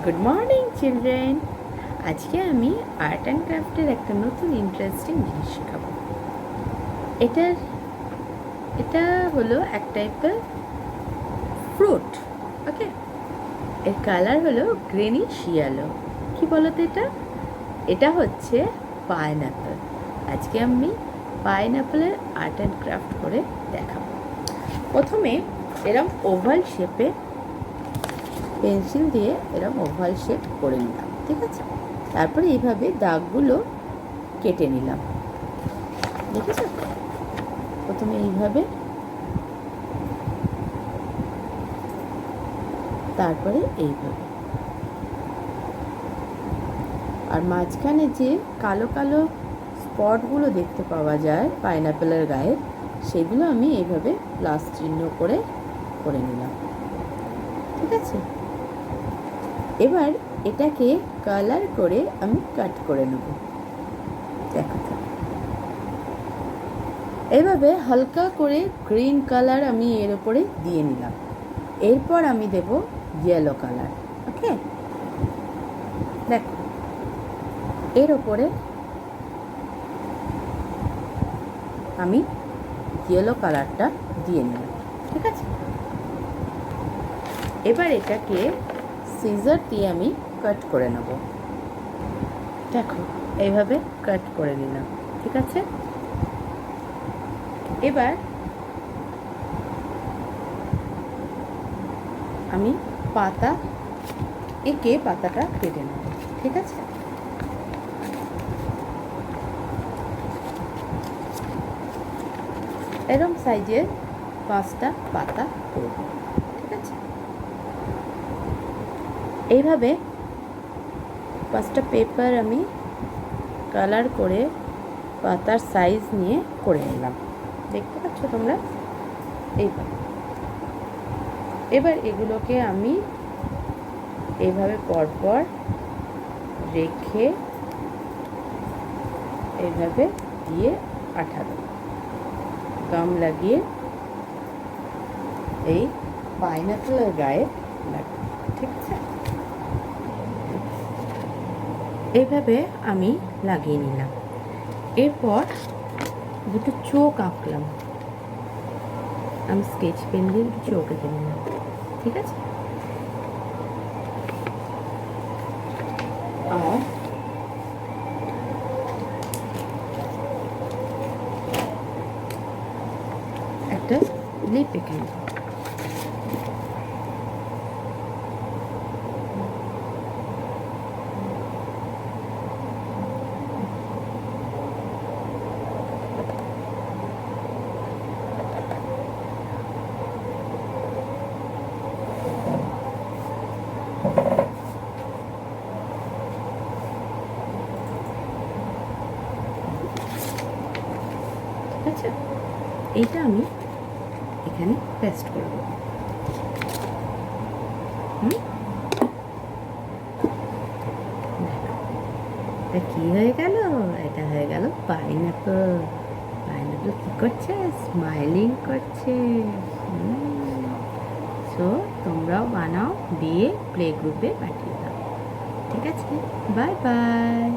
Good morning children. আজকে আমি art and ক্রাফটের একটা নতুন ইন্টারেস্টিং জিনিস শেখাবো। এটা হলো এক টাইপের ফ্রুট। ওকে, এর কালার হলো গ্রেনিশ ইয়েলো। কি বলতো এটা হচ্ছে পাইনঅ্যাপেল। আজকে আমি পাইনঅ্যাপেলের আর্ট অ্যান্ড ক্রাফট করে দেখাবো। প্রথমে এরম ওভাল শেপে পেন্সিল দিয়ে এরকম ওভাল শেপ করে নিলাম, ঠিক আছে। তারপরে এইভাবে দাগগুলো কেটে নিলাম, দেখেছ। প্রথমে এইভাবে, তারপরে এইভাবে, আর মাঝখানে যে কালো কালো স্পটগুলো দেখতে পাওয়া যায় পাইনঅ্যাপেলের গায়ে, সেগুলো আমি এইভাবে প্লাস চিহ্ন করে করে নিলাম, ঠিক আছে। এবার এটাকে কালার করে আমি কাট করে নেব। দেখো, এভাবে হালকা করে গ্রিন কালার আমি এর উপরে দিয়ে নিলাম। এরপর আমি দেব ইয়েলো কালার। ওকে, দেখো, এর ওপরে আমি ইয়েলো কালারটা দিয়ে নিলাম, ঠিক আছে। এবার এটাকে সিজার দিয়ে আমি কাট করে নেব। দেখো, এইভাবে কাট করে নিলাম, ঠিক আছে। এবার আমি পাতাটা কেটে নেব, ঠিক আছে। এরকম সাইজের 5টা পাতা করব, ঠিক আছে। এইভাবে 5টা পেপার আমি কালার করে পাতার সাইজ নিয়ে করে নিলাম, দেখতে পাচ্ছ তোমরা। এবার এগুলোকে আমি এইভাবে পরপর রেখে এইভাবে দিয়ে আঠা দেব, গাম লাগিয়ে এই পাইনঅ্যাপেলের গায়ে লাগবে, ঠিক আছে। এইভাবে আমি লাগিয়ে নিলাম। এরপর দুটো চোখ আঁকলাম, আমি স্কেচ পেন দিয়ে দুটো চোখ এঁকে নিলাম, ঠিক আছে। আর একটা লিপ এঁকে নিলাম। আচ্ছা, এইটা আমি এখানে পেস্ট করব। এটা কি হয়ে গেল? এটা হয়ে গেল পাইনঅ্যাপেল। পাইনঅ্যাপেল কি করছে? স্মাইলিং করছে। সো তোমরাও বানাও, দিয়ে প্লে গ্রুপে পাঠিয়ে দাও, ঠিক আছে। Bye bye.